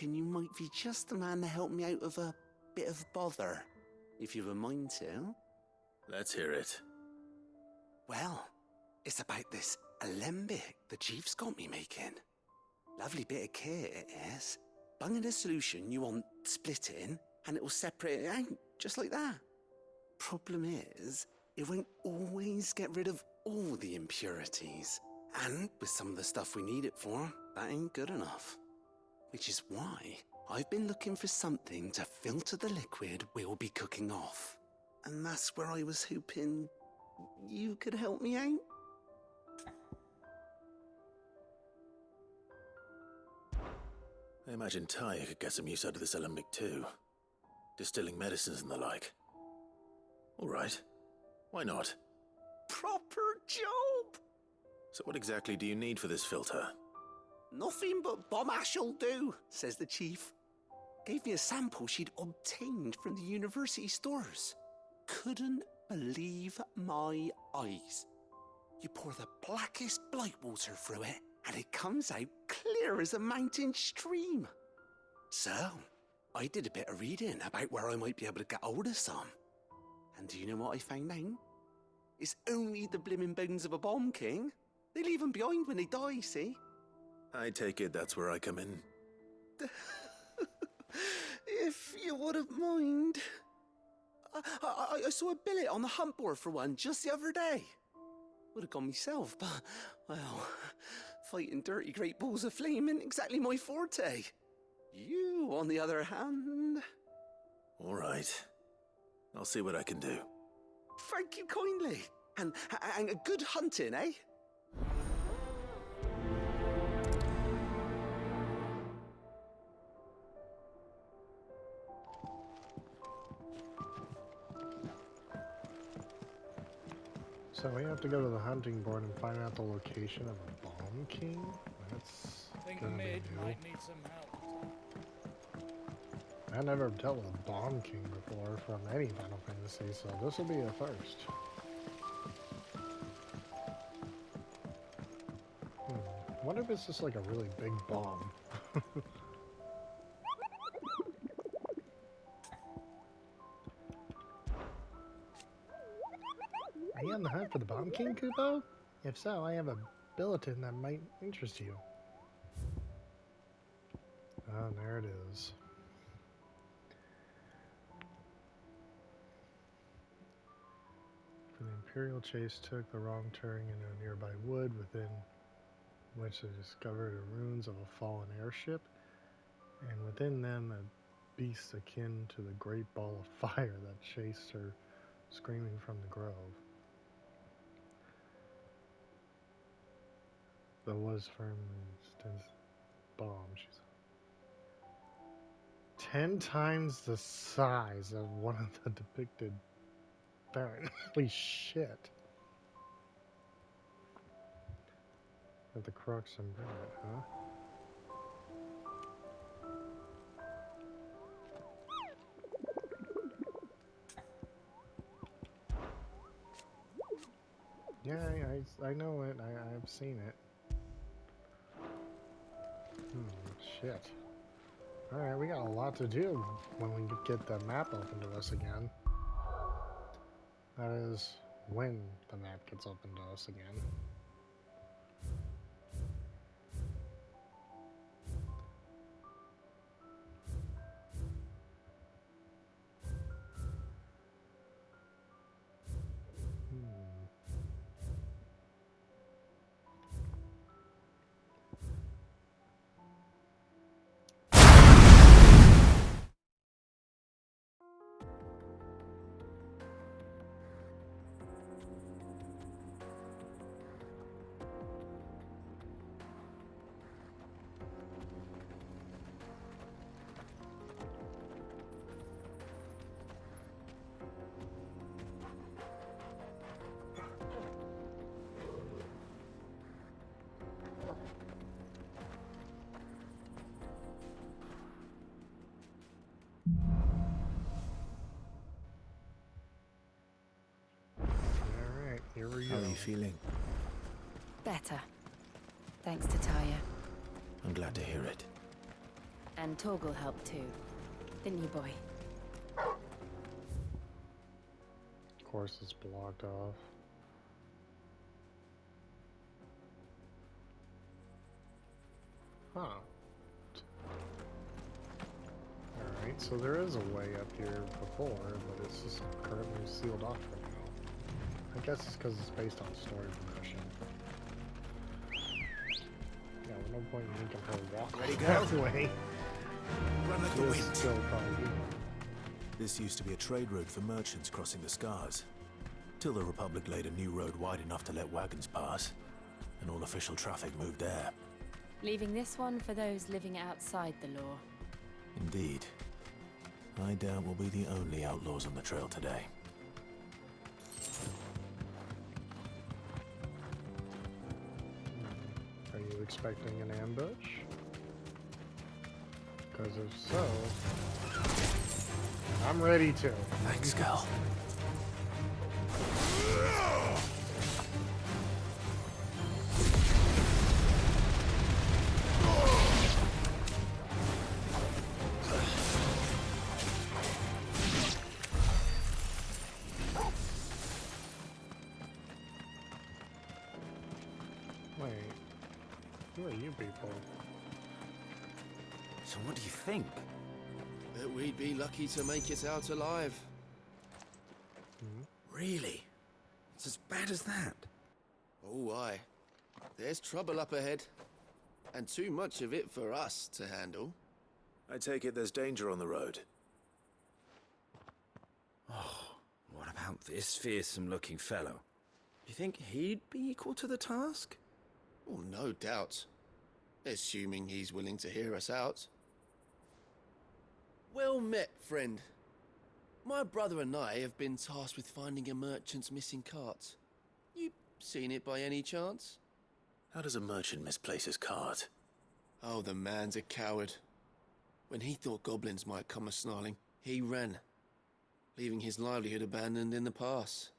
reckon you might be just the man to help me out of a bit of bother, if you've a mind to. Let's hear it. Well, it's about this alembic the chief's got me making. Lovely bit of kit it is. Bung in a solution you want splitting, and it'll separate it out, just like that. Problem is, it won't always get rid of all the impurities. And with some of the stuff we need it for, that ain't good enough. Which is why I've been looking for something to filter the liquid we'll be cooking off. And that's where I was hoping you could help me out. I imagine Taya could get some use out of this alembic too. Distilling medicines and the like. Alright. Why not? Proper job! So what exactly do you need for this filter? Nothing but bomb ash'll do, says the chief. Gave me a sample she'd obtained from the university stores. Couldn't believe my eyes. You pour the blackest blight water through it, and it comes out clear as a mountain stream. So, I did a bit of reading about where I might be able to get hold of some. And do you know what I found out? It's only the blimmin' bones of a bomb king. They leave them behind when they die, see? I take it that's where I come in. If you wouldn't mind. I saw a billet on the hunt board for one just the other day. Would have gone myself, but, well, fighting dirty great balls of flame isn't exactly my forte. You, on the other hand... All right. I'll see what I can do. Thank you kindly. And good hunting, eh? So we have to go to the hunting board and find out the location of a bomb king? That's Think gonna be Mid new. might need some help. I never dealt with a bomb king before from any Final Fantasy, so this will be a first. What if it's just like a really big bomb? Are you on the hunt for the Bomb King, Kupo? If so, I have a bulletin that might interest you. Oh, there it is. The Imperial chase took the wrong turn in a nearby wood, within which they discovered the ruins of a fallen airship, and within them a beast akin to the great ball of fire that chased her, screaming from the grove. But was firmly bomb. She's 10 times the size of one of the depicted Baron. Holy shit. At the crux and bring it, huh? Yeah, I know it. I've seen it. Shit. Alright, we got a lot to do when we get the map open to us again. That is, when the map gets open to us again. Here we go. How are you feeling? Better. Thanks to Taya. I'm glad to hear it. And Torgal helped too. Didn't you, boy? Of course, it's blocked off. Huh. Alright, so there is a way up here before, but it's just currently sealed off for now. I guess it's because it's based on story progression. Yeah, there's no point in making her walk Ready, that go? way. Run like the She is wind. still probably doing it. This used to be a trade route for merchants crossing the Scars. Till the Republic laid a new road wide enough to let wagons pass, and all official traffic moved there. Leaving this one for those living outside the law. Indeed. I doubt we'll be the only outlaws on the trail today. Are you expecting an ambush? Because if so, I'm ready to. Thanks, Gal. Wait, who are you people? So what do you think? That we'd be lucky to make it out alive. Really? It's as bad as that? Oh, aye. There's trouble up ahead. And too much of it for us to handle. I take it there's danger on the road. What about this fearsome-looking fellow? Do you think he'd be equal to the task? Oh, no doubt. Assuming he's willing to hear us out. Well met, friend. My brother and I have been tasked with finding a merchant's missing cart. You seen it by any chance? How does a merchant misplace his cart? Oh, the man's a coward. When he thought goblins might come a-snarling, he ran, leaving his livelihood abandoned in the pass.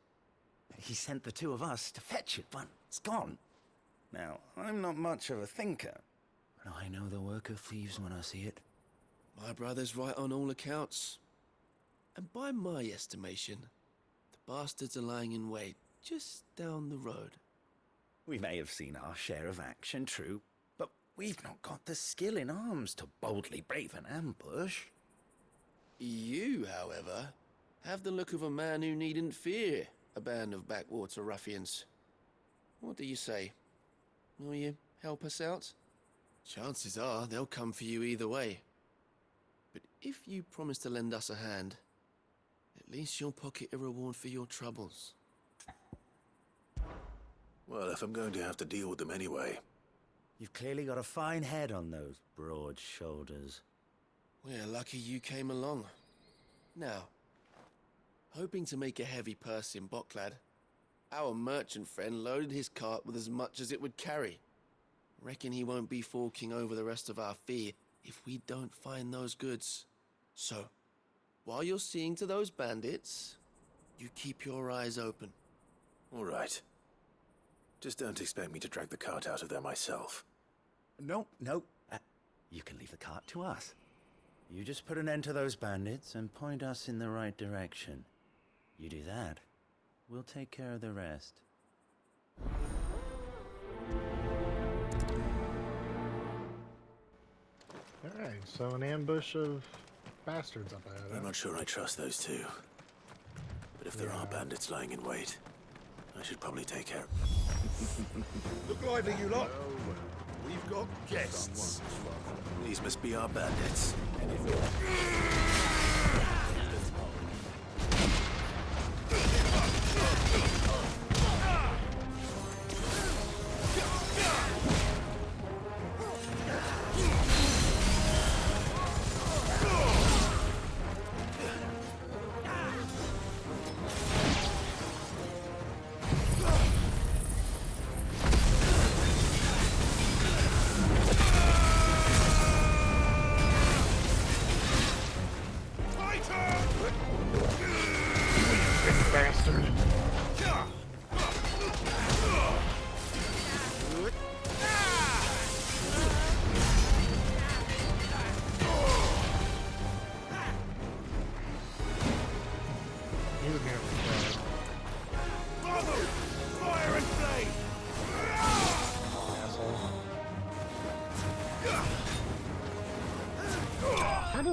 He sent the two of us to fetch it, but it's gone. Now, I'm not much of a thinker, but I know the work of thieves when I see it. My brother's right on all accounts. And by my estimation, the bastards are lying in wait just down the road. We may have seen our share of action, true, but we've not got the skill in arms to boldly brave an ambush. You, however, have the look of a man who needn't fear a band of backwater ruffians. What do you say? Will you help us out? Chances are they'll come for you either way. But if you promise to lend us a hand, at least you'll pocket a reward for your troubles. Well, if I'm going to have to deal with them anyway. You've clearly got a fine head on those broad shoulders. We're lucky you came along. Now, hoping to make a heavy purse in Bocklad, our merchant friend loaded his cart with as much as it would carry. Reckon he won't be forking over the rest of our fee if we don't find those goods. So, while you're seeing to those bandits, you keep your eyes open. All right. Just don't expect me to drag the cart out of there myself. No. You can leave the cart to us. You just put an end to those bandits and point us in the right direction. You do that, we'll take care of the rest. Alright, so an ambush of bastards up ahead. I'm not sure I trust those two. But if there are bandits lying in wait, I should probably take care. Look lively, you lot. We've got guests. These must be our bandits.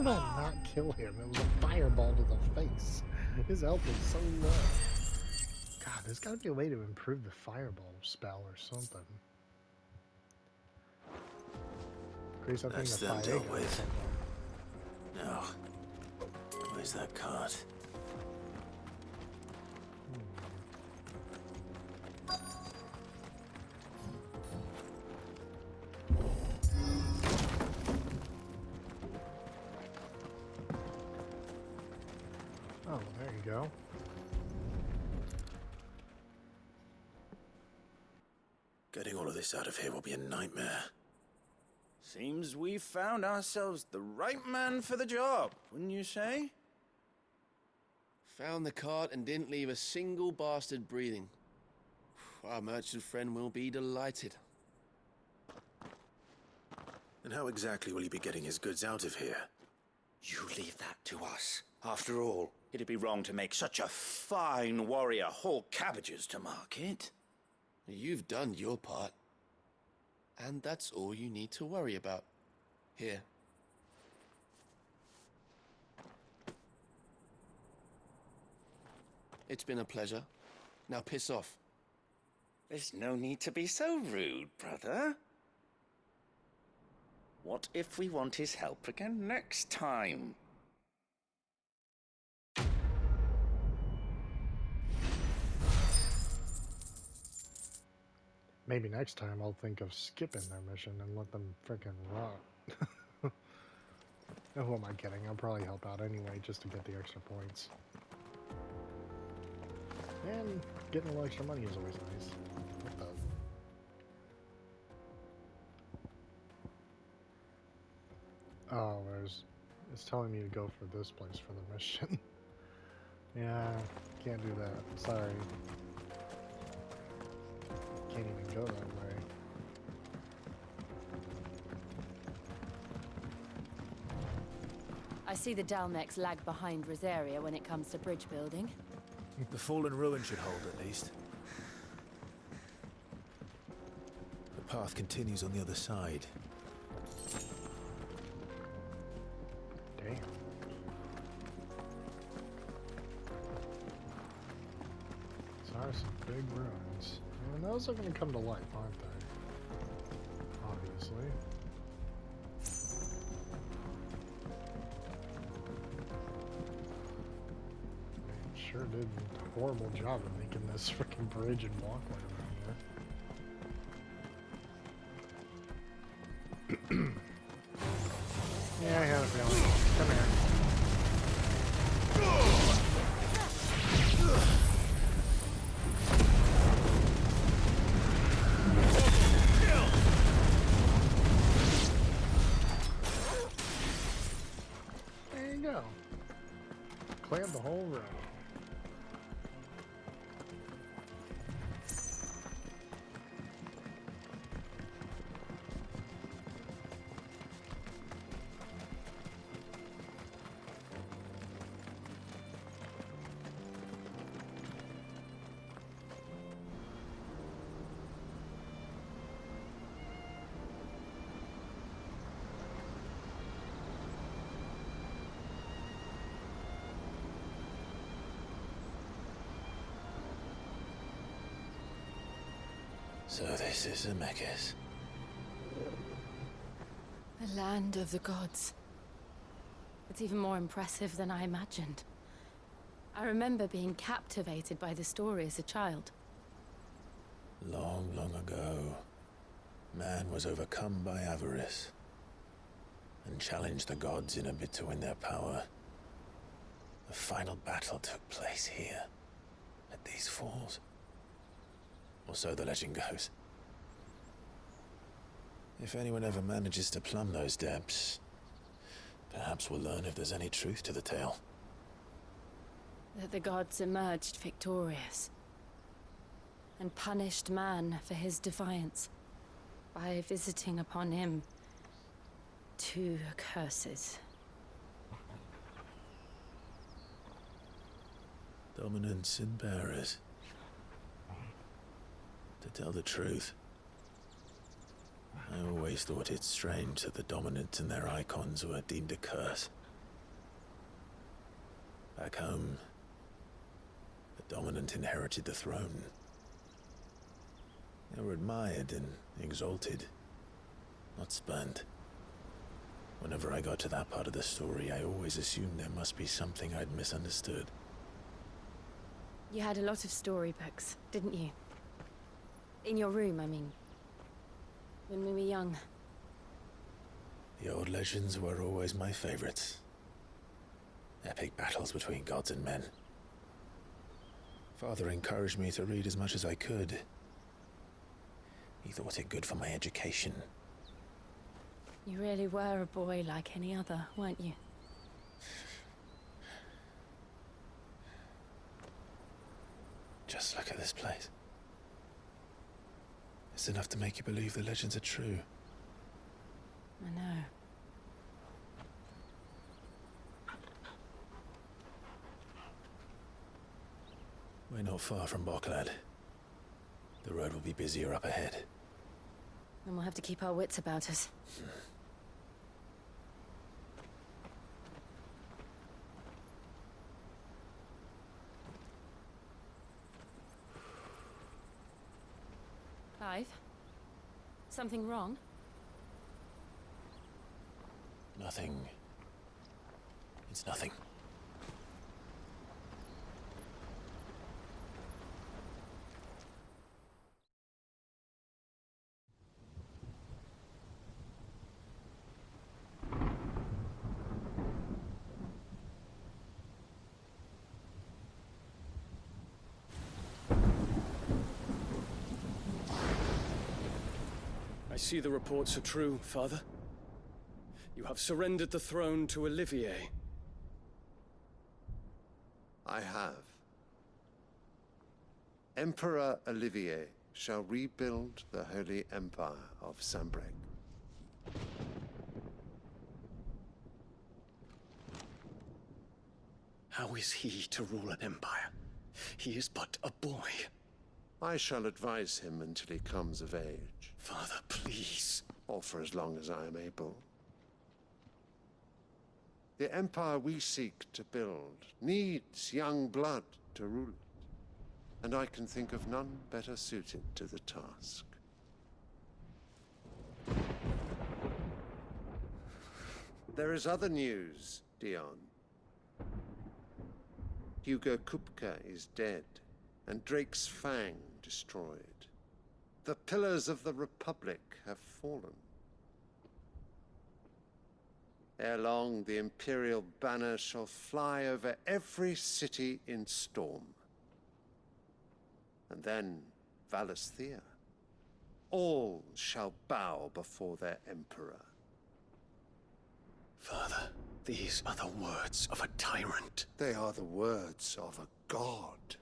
did that not kill him? It was a fireball to the face. His health was so low. God, there's got to be a way to improve the fireball spell or something. Grace, I think That's the them fire dealt gun with. or something. Now, where's that cart? Oh, there you go. Getting all of this out of here will be a nightmare. Seems we found ourselves the right man for the job, wouldn't you say? Found the cart and didn't leave a single bastard breathing. Our merchant friend will be delighted. And how exactly will he be getting his goods out of here? You leave that to us. After all, it'd be wrong to make such a fine warrior haul cabbages to market. You've done your part. And that's all you need to worry about. Here. It's been a pleasure. Now piss off. There's no need to be so rude, brother. What if we want his help again next time? Maybe next time I'll think of skipping their mission and let them frickin' rot. Who am I kidding? I'll probably help out anyway just to get the extra points. And getting a little extra money is always nice. What the? Oh, it's telling me to go for this place for the mission. Yeah, can't do that. Sorry. Can't even go that way. I see the Dalmex lag behind Rosaria when it comes to bridge building. The fallen ruin should hold, at least. The path continues on the other side. Damn. These are some big ruins. And those are going to come to life, aren't they? Obviously. They sure did a horrible job of making this freaking bridge and walkway around here. Yeah, I have a feeling. Come here. There you go. Cleared the whole road. So this is Zemeckis. The land of the gods. It's even more impressive than I imagined. I remember being captivated by the story as a child. Long, long ago, man was overcome by avarice and challenged the gods in a bid to win their power. The final battle took place here, at these falls. Or so the legend goes. If anyone ever manages to plumb those depths, perhaps we'll learn if there's any truth to the tale. That the gods emerged victorious and punished man for his defiance by visiting upon him 2 curses. Dominants and bearers. To tell the truth, I always thought it strange that the dominants and their icons were deemed a curse. Back home, the dominant inherited the throne. They were admired and exalted, not spurned. Whenever I got to that part of the story, I always assumed there must be something I'd misunderstood. You had a lot of storybooks, didn't you? In your room, I mean. When we were young. The old legends were always my favorites. Epic battles between gods and men. Father encouraged me to read as much as I could. He thought it good for my education. You really were a boy like any other, weren't you? Just look at this place. It's enough to make you believe the legends are true. I know. We're not far from Boklad. The road will be busier up ahead. Then we'll have to keep our wits about us. Clive? Something wrong? Nothing. It's nothing. I see the reports are true, Father. You have surrendered the throne to Olivier. I have. Emperor Olivier shall rebuild the Holy Empire of Sanbreque. How is he to rule an empire? He is but a boy. I shall advise him until he comes of age. Father, please. Or for as long as I am able. The empire we seek to build needs young blood to rule it, and I can think of none better suited to the task. There is other news, Dion. Hugo Kupka is dead, and Drake's Fang destroyed. The pillars of the Republic have fallen. Ere long, the Imperial banner shall fly over every city in Storm. And then Valisthea. All shall bow before their Emperor. Father, these are the words of a tyrant. They are the words of a god.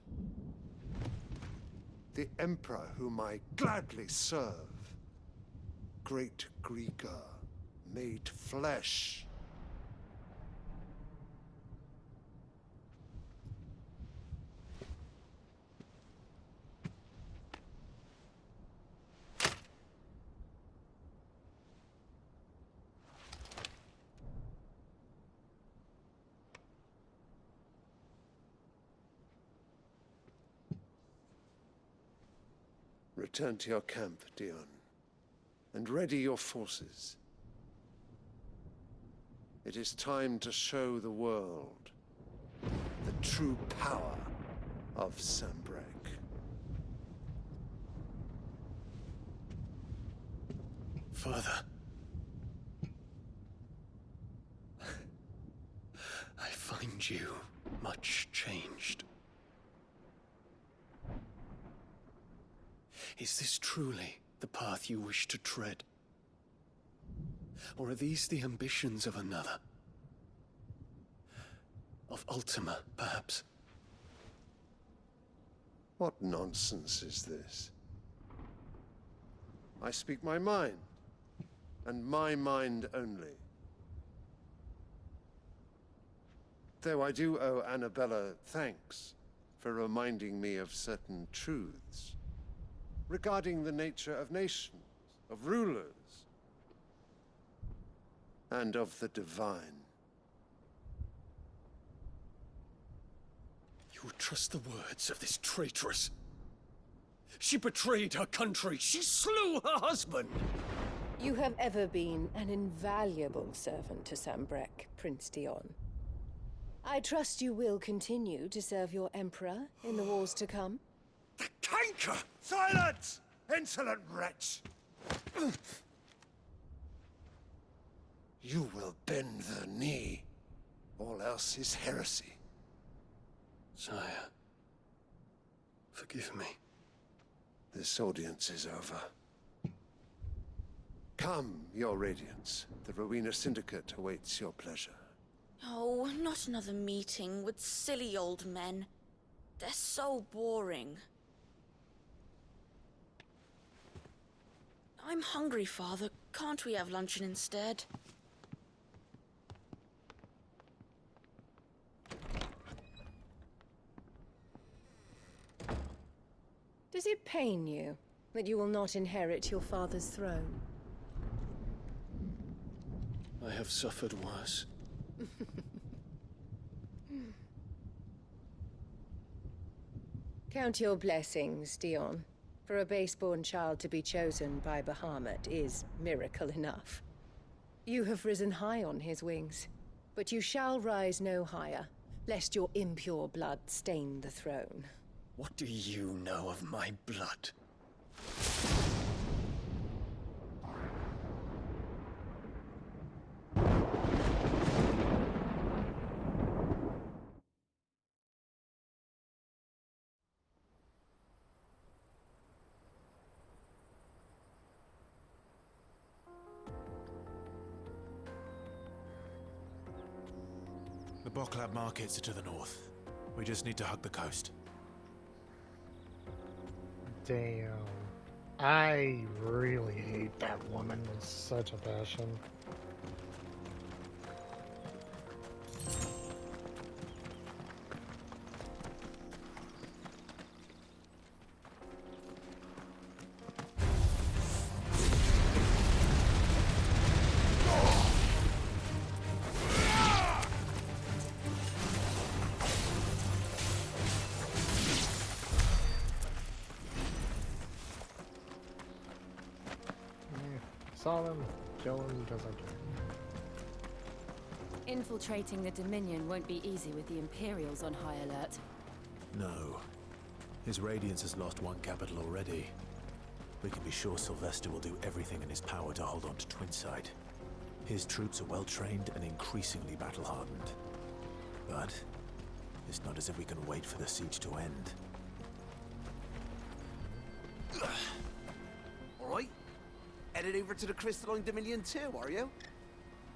The Emperor whom I gladly serve. Great Grieger, made flesh. Return to your camp, Dion, and ready your forces. It is time to show the world the true power of Sanbreque. Father. I find you much changed. Is this truly the path you wish to tread? Or are these the ambitions of another? Of Ultima, perhaps? What nonsense is this? I speak my mind, and my mind only. Though I do owe Annabella thanks for reminding me of certain truths regarding the nature of nations, of rulers, and of the divine. You would trust the words of this traitress. She betrayed her country. She slew her husband. You have ever been an invaluable servant to Sambrek, Prince Dion. I trust you will continue to serve your Emperor in the wars to come. The canker! Silence! Insolent wretch! You will bend the knee. All else is heresy. Sire, forgive me. This audience is over. Come, your Radiance. The Rowena Syndicate awaits your pleasure. Oh, not another meeting with silly old men. They're so boring. I'm hungry, Father. Can't we have luncheon instead? Does it pain you that you will not inherit your father's throne? I have suffered worse. Count your blessings, Dion. For a base-born child to be chosen by Bahamut is miracle enough. You have risen high on his wings, but you shall rise no higher, lest your impure blood stain the throne. What do you know of my blood? The Boklab markets are to the north. We just need to hug the coast. Damn. I really hate that woman with such a passion. Saw them, kill them because I can. Infiltrating the Dominion won't be easy with the Imperials on high alert. No. His Radiance has lost one capital already. We can be sure Sylvester will do everything in his power to hold on to Twinside. His troops are well trained and increasingly battle-hardened. But it's not as if we can wait for the siege to end. Alright. Headed over to the Crystalline Dominion too, are you?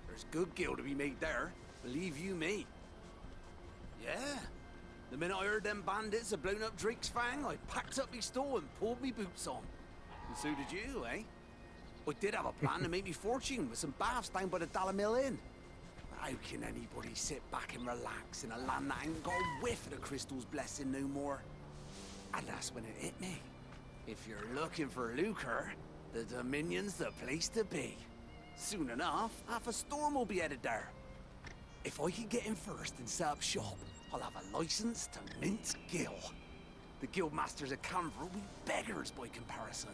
There's good gil to be made there, believe you me. Yeah. The minute I heard them bandits had blown up Drake's Fang, I packed up me store and pulled me boots on. And so did you, eh? I did have a plan to make me fortune with some baths down by the Dalamil Inn. How can anybody sit back and relax in a land that ain't got a whiff of the crystal's blessing no more? And that's when it hit me. If you're looking for lucre, the Dominion's the place to be. Soon enough, half a storm will be headed there. If I can get in first and set up shop, I'll have a license to mint gil. The guildmasters of Canver will be beggars by comparison.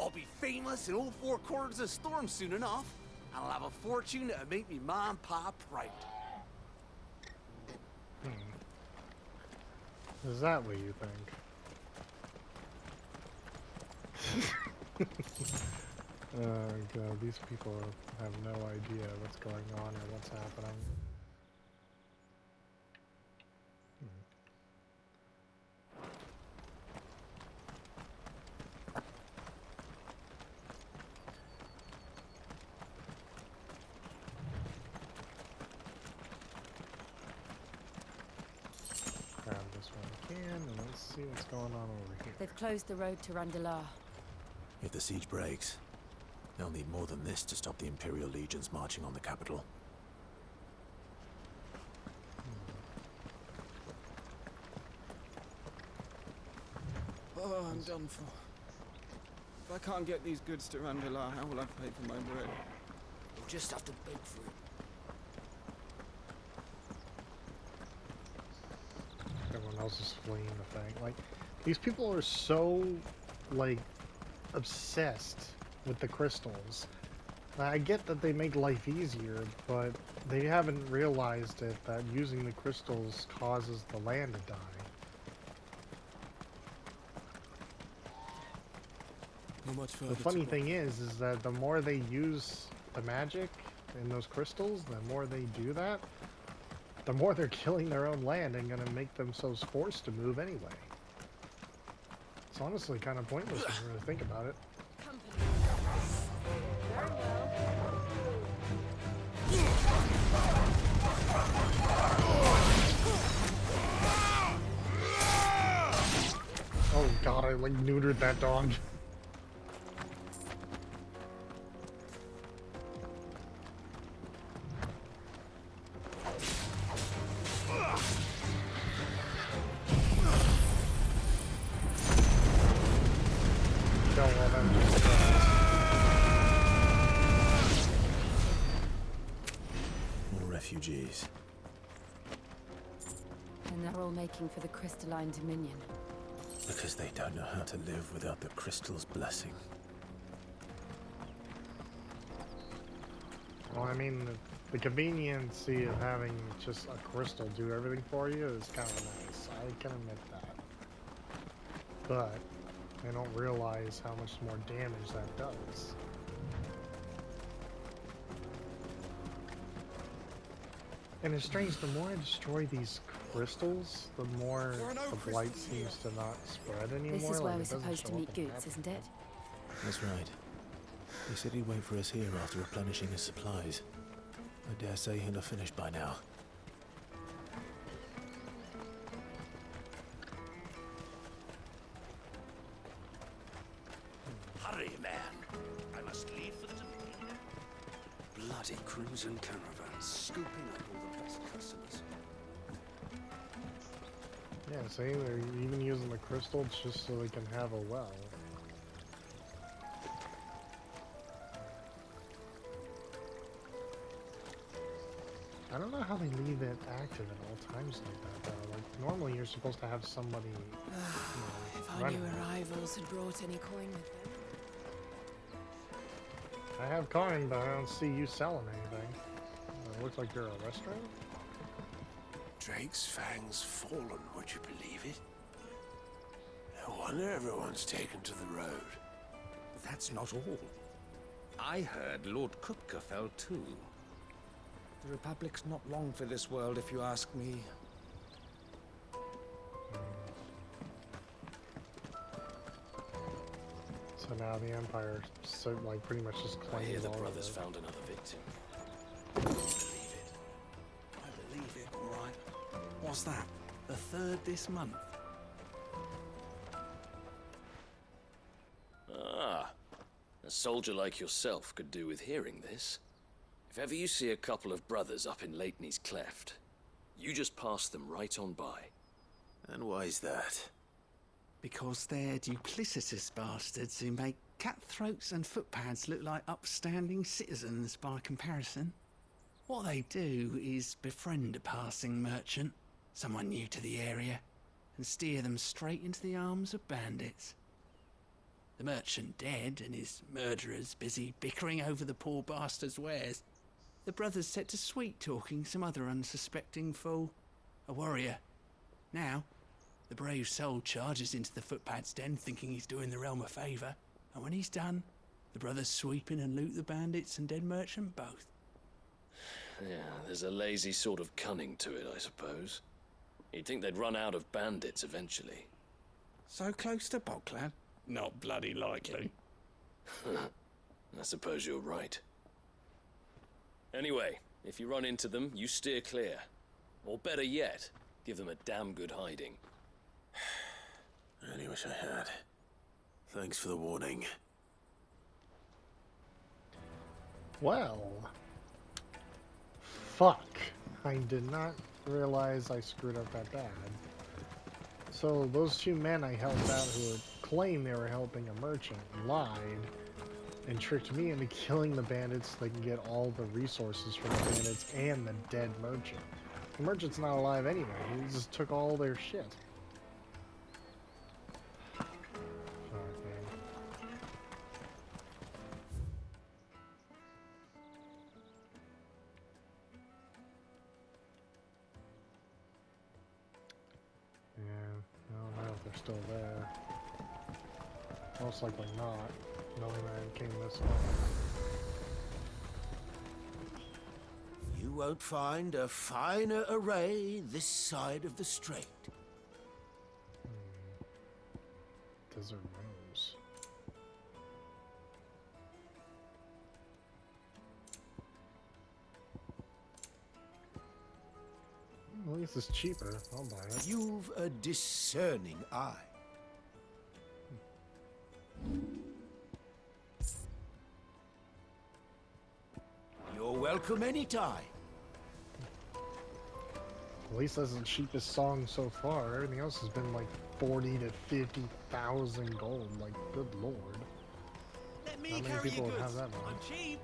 I'll be famous in all four corners of Storm soon enough, and I'll have a fortune that'll make me ma and pa proud. Is that what you think? Oh god, these people have no idea what's going on or what's happening. Grab this one we can, and let's see what's going on over here. They've closed the road to Randalar. If the siege breaks, they'll need more than this to stop the Imperial legions marching on the capital. Oh, I'm done for. If I can't get these goods to Randalar, how will I pay for my bread? You'll just have to beg for it. Everyone else is fleeing the thing. Like, these people are so, like, obsessed with the crystals. I get that they make life easier, but they haven't realized it that using the crystals causes the land to die. The funny thing is that the more they use the magic in those crystals, the more they do that, the more they're killing their own land and gonna make themselves forced to move anyway. It's honestly kind of pointless when you really think about it. Very well. Oh god, I like neutered that dog. More refugees. And they're all making for the crystalline dominion. Because they don't know how to live without the crystal's blessing. Well, I mean, the conveniency of having just a crystal do everything for you is kind of nice. I can admit that. But I don't realize how much more damage that does. And it's strange, the more I destroy these crystals, the more the blight seems to not spread anymore. This is where like we're it doesn't supposed to show meet up in the Goots, map. isn't it? That's right. He said he'd wait for us here after replenishing his supplies. I dare say he'll have finished by now. Hurry, man. I must leave for the Dominion. Bloody crimson caravans scooping up all the best customers. Yeah, see, they're even using the crystals just so they can have a well. I don't know how they leave it active at all times like that, though. Like, normally you're supposed to have somebody, If our running new it. arrivals had brought any coin with them. I have coin, but I don't see you selling anything. It looks like you're a restaurant? Drake's fangs fallen, would you believe it? No wonder everyone's taken to the road. That's not all. I heard Lord Kupka fell too. The Republic's not long for this world, if you ask me. So now the Empire, so like pretty much just I claims hear the all of brothers it. found another victim. I believe it. I believe it, all right. What's that? The third this month? Ah, a soldier like yourself could do with hearing this. If ever you see a couple of brothers up in Leitney's Cleft, you just pass them right on by. And why's that? Because they're duplicitous bastards who make cutthroats and footpads look like upstanding citizens by comparison. What they do is befriend a passing merchant, someone new to the area, and steer them straight into the arms of bandits. The merchant dead and his murderers busy bickering over the poor bastard's wares. The brothers set to sweet-talking some other unsuspecting fool, a warrior. Now, the brave soul charges into the footpad's den thinking he's doing the realm a favour, and when he's done, the brothers sweep in and loot the bandits and dead merchant both. Yeah, there's a lazy sort of cunning to it, I suppose. You'd think they'd run out of bandits eventually. So close to Bocklad? Not bloody likely. I suppose you're right. Anyway, if you run into them, you steer clear. Or better yet, give them a damn good hiding. I really wish I had. Thanks for the warning. Well, fuck. I did not realize I screwed up that bad. So those two men I helped out who claimed they were helping a merchant lied and tricked me into killing the bandits so they can get all the resources from the bandits and the dead merchant. The merchant's not alive anyway, he just took all their shit. they're still there. Most likely not, knowing that it came this far. You won't find a finer array this side of the strait. Desert rooms. At least it's cheaper. I'll buy it. You've a discerning eye. You're welcome anytime. At least that's the cheapest song so far. Everything else has been like 40 to 50,000 gold. Like, good lord. Let me How many carry people your would goods. have that I'm much? cheap.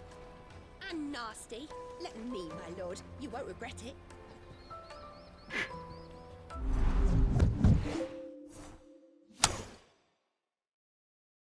And nasty. Let me, my lord. You won't regret it.